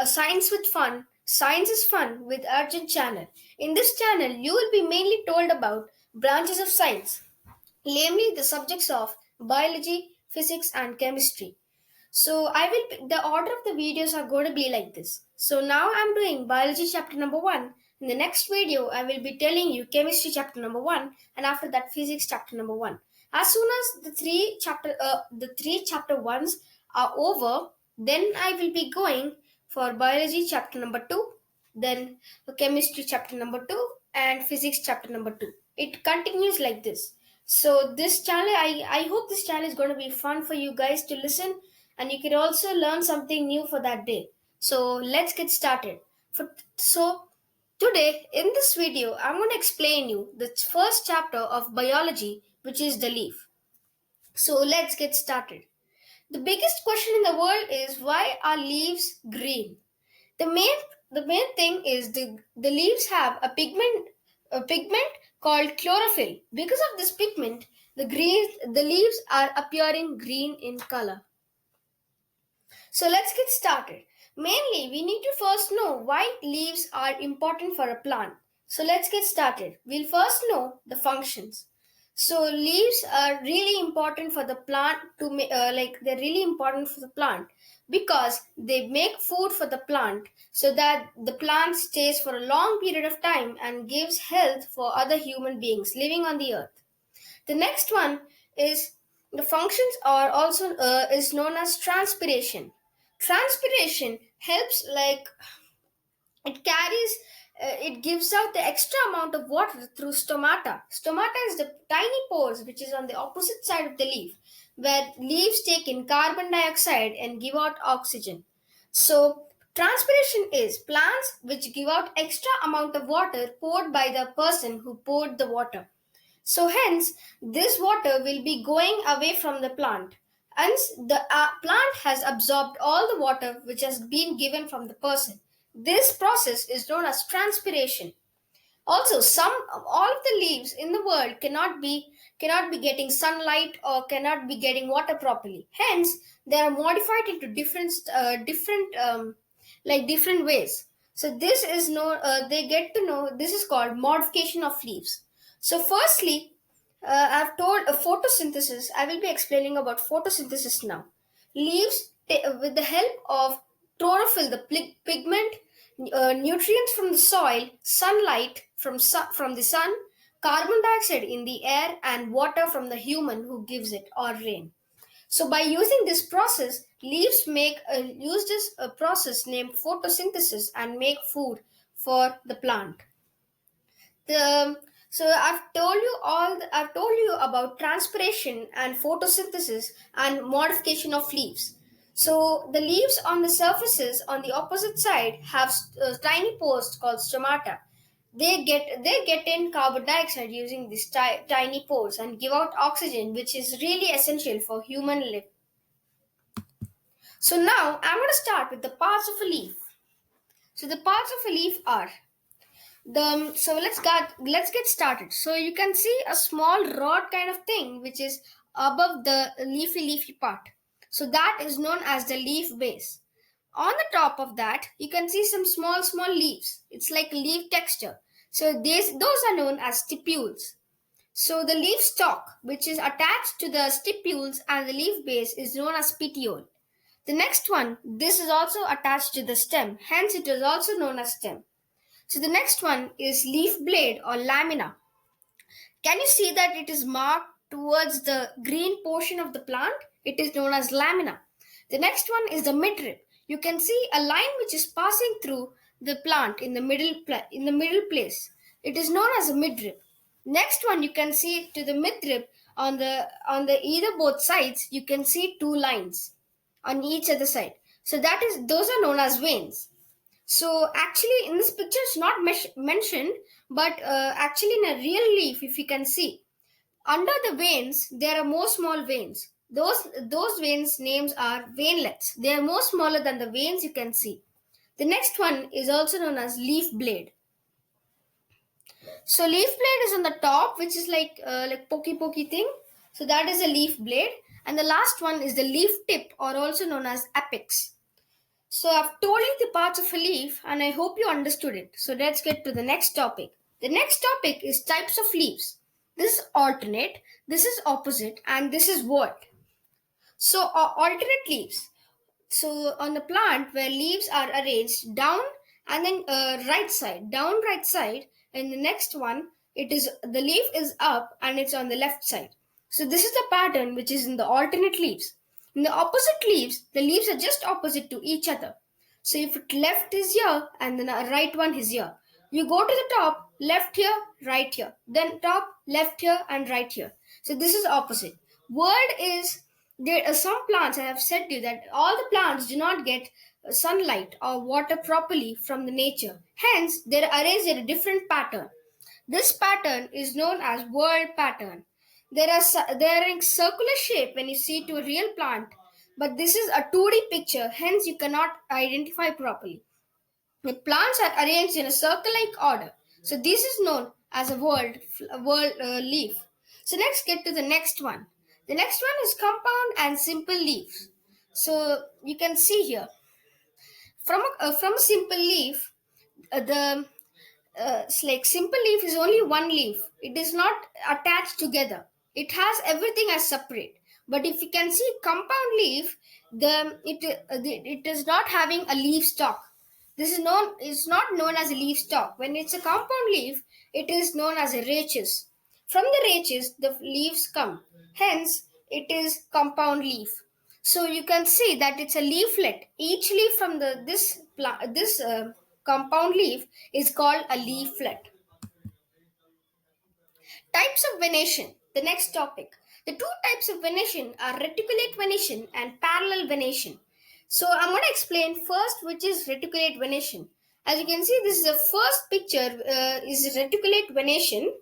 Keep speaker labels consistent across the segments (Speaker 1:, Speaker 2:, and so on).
Speaker 1: a Science with Fun, Science is Fun with Arjun channel. In this channel, you will be mainly told about branches of science, namely the subjects of biology, physics, and chemistry. So the order of the videos are going to be like this. So now I'm doing biology chapter number 1. In the next video, I will be telling you chemistry chapter number 1, and after that physics chapter number 1. As soon as the three chapter ones are over, then I will be going for biology chapter number 2, then chemistry chapter number 2, and physics chapter number 2. It continues like this. So this channel, I hope this channel is going to be fun for you guys to listen, and you can also learn something new for that day. So let's get started. So today in this video, I'm going to explain you the first chapter of biology, which is the leaf. So let's get started. The biggest question in the world is, why are leaves green? The main the main thing is the leaves have a pigment called chlorophyll. Because of this pigment, the leaves are appearing green in color. So let's get started. Mainly, we need to first know why leaves are important for a plant. So let's get started. We'll first know the functions. So leaves are really important for the plant they're really important for the plant because they make food for the plant so that the plant stays for a long period of time and gives health for other human beings living on the earth. The next one is the functions are also is known as transpiration. Transpiration helps, like, it carries it gives out the extra amount of water through stomata. Stomata is the tiny pores which is on the opposite side of the leaf, where leaves take in carbon dioxide and give out oxygen. So transpiration is plants which give out extra amount of water poured by the person who poured the water. So, hence, this water will be going away from the plant. Hence, the plant has absorbed all the water which has been given from the person. This process is known as transpiration. Also, some all of the leaves in the world cannot be getting sunlight or cannot be getting water properly. Hence, they are modified into different ways. So this is no they get to know this is called modification of leaves. So firstly, I've told photosynthesis. I will be explaining about photosynthesis now. Leaves, with the help of chlorophyll, the pigment, nutrients from the soil, sunlight from the sun, carbon dioxide in the air, and water from the human who gives it, or rain. So by using this process, leaves use this process named photosynthesis and make food for the plant. So I've told you about transpiration and photosynthesis and modification of leaves. So the leaves on the surfaces on the opposite side have tiny pores called stomata. They get in carbon dioxide using these tiny pores and give out oxygen, which is really essential for human life. So now I'm going to start with the parts of a leaf. So the parts of a leaf are let's get started. So you can see a small rod kind of thing which is above the leafy part. So that is known as the leaf base. On the top of that, you can see some small leaves. It's like leaf texture. So those are known as stipules. So the leaf stalk, which is attached to the stipules and the leaf base, is known as petiole. The next one, this is also attached to the stem, hence it is also known as stem. So the next one is leaf blade or lamina. Can you see that it is marked towards the green portion of the plant? It is known as lamina. The next one is the midrib. You can see a line which is passing through the plant in the middle place. It is known as a midrib. Next one, you can see to the midrib on the either both sides. You can see two lines on each other side. So those are known as veins. So actually, in this picture, it's not mentioned, but actually, in a real leaf, if you can see, under the veins there are more small veins. Those veins names are veinlets. They are more smaller than the veins you can see. The next one is also known as leaf blade. So leaf blade is on the top, which is like pokey thing. So that is a leaf blade, and the last one is the leaf tip, or also known as apex. So I've told you the parts of a leaf and I hope you understood it. So let's get to the next topic. The next topic is types of leaves. This is alternate, this is opposite, and this is word. So alternate leaves. So on the plant where leaves are arranged down and then right side, down right side, and the next one it is the leaf is up and it's on the left side. So this is the pattern which is in the alternate leaves. In the opposite leaves, the leaves are just opposite to each other. So if it left is here and then a right one is here, you go to the top, left here, right here, then top, left here, and right here. So this is opposite. Word is there are some plants I have said to you that all the plants do not get sunlight or water properly from the nature. Hence, they are arranged in a different pattern. This pattern is known as word pattern. They are in circular shape when you see to a real plant, but this is a 2D picture, hence you cannot identify properly. The plants are arranged in a circle-like order. So this is known as a world leaf. So let's get to the next one. The next one is compound and simple leaves. So you can see here from a simple leaf, the it's like simple leaf is only one leaf. It is not attached together. It has everything as separate. But if you can see compound leaf, it is not having a leaf stalk. This is known is not known as a leaf stalk. When it's a compound leaf, it is known as a raches. From the raches, the leaves come. Hence, it is compound leaf. So you can see that it's a leaflet. Each leaf from this compound leaf is called a leaflet. Types of venation. The next topic. The two types of venation are reticulate venation and parallel venation. So I'm going to explain first which is reticulate venation. As you can see, this is the first picture is reticulate venation.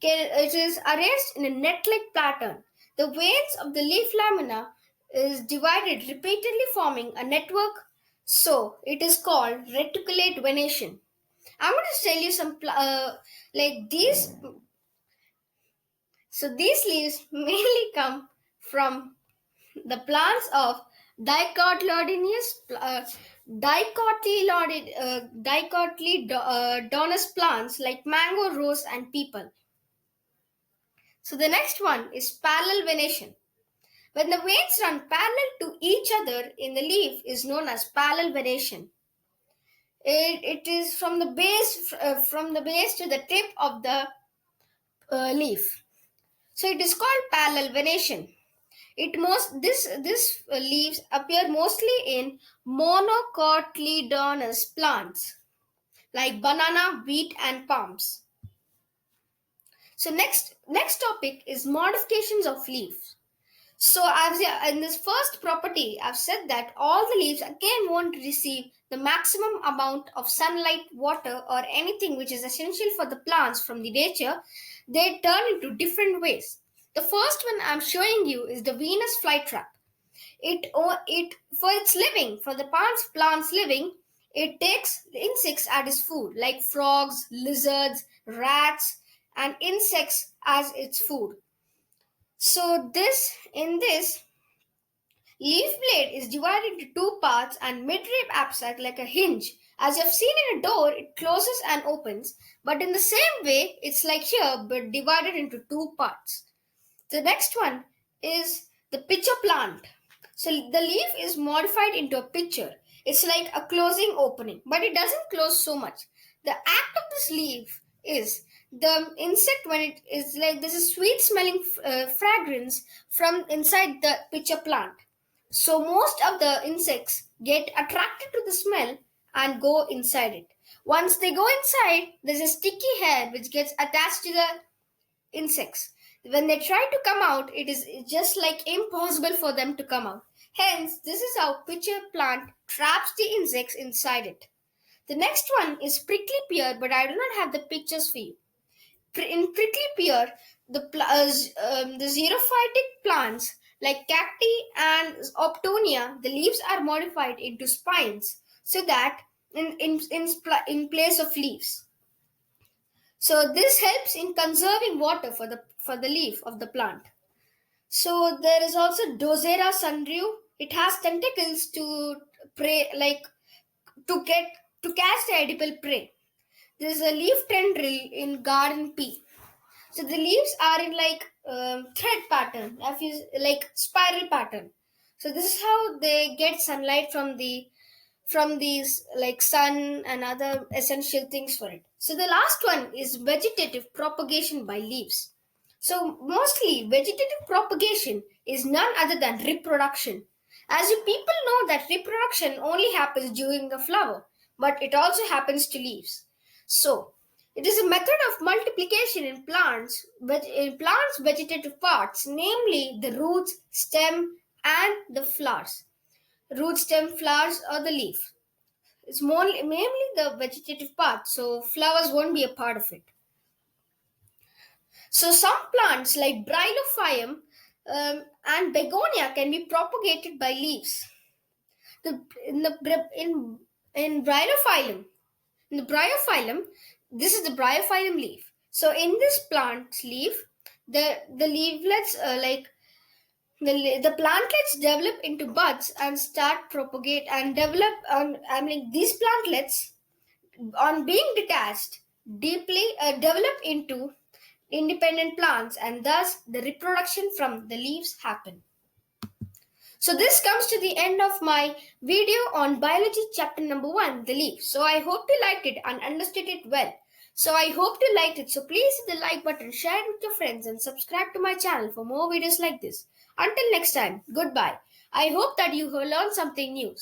Speaker 1: It is arranged in a net-like pattern. The veins of the leaf lamina is divided repeatedly forming a network. So it is called reticulate venation. I'm going to tell you some like these so these leaves mainly come from the plants of dicotyledonous, dicotyledonous plants like mango, rose, and peepal. So the next one is parallel venation. When the veins run parallel to each other in the leaf is known as parallel venation. It is from the base to the tip of the leaf. So it is called parallel venation. This leaves appear mostly in monocotyledonous plants like banana, wheat, and palms. So next topic is modifications of leaves. So in this first property, I've said that all the leaves again won't receive the maximum amount of sunlight, water, or anything which is essential for the plants from the nature. They turn into different ways. The first one I'm showing you is the Venus flytrap. It for its living, for the plants living, it takes insects as its food, like frogs, lizards, rats, and insects as its food. So this leaf blade is divided into two parts and midrib acts like a hinge. As you have seen in a door, it closes and opens, but in the same way, it's like here but divided into two parts. The next one is the pitcher plant. So the leaf is modified into a pitcher. It's like a closing opening, but it doesn't close so much. The act of this leaf is the insect when it is like there's a sweet smelling fragrance from inside the pitcher plant. So most of the insects get attracted to the smell and go inside it. Once they go inside, there's a sticky hair which gets attached to the insects. When they try to come out, it is just like impossible for them to come out. Hence, this is how pitcher plant traps the insects inside it. The next one is prickly pear, but I do not have the pictures for you. In prickly pear, the xerophytic plants like cacti and optonia, the leaves are modified into spines so that in place of leaves. So this helps in conserving water for the leaf of the plant. So there is also Dosera sundew. It has tentacles to prey, like to catch the edible prey. There is a leaf tendril in garden pea. So the leaves are in like thread pattern, if you like spiral pattern. So this is how they get sunlight from these like sun and other essential things for it. So the last one is vegetative propagation by leaves. So mostly vegetative propagation is none other than reproduction. As you people know that reproduction only happens during the flower, but it also happens to leaves. So it is a method of multiplication in plants vegetative parts, namely the roots, stem, and the flowers. Root, stem, flowers, or the leaf. It's more mainly the vegetative part, so flowers won't be a part of it. So some plants like Bryophyum and begonia can be propagated by leaves. The, in the in Bryophyllum, in the Bryophyllum, this is the Bryophyllum leaf. So in this plant's leaf, the leaflets the plantlets develop into buds and start propagate and develop. I mean these plantlets on being detached deeply develop into independent plants and thus the reproduction from the leaves happen. So this comes to the end of my video on biology chapter number 1, the leaf. So I hope you liked it and understood it well. So I hope you liked it. So please hit the like button, share it with your friends and subscribe to my channel for more videos like this. Until next time, goodbye. I hope that you learned something new.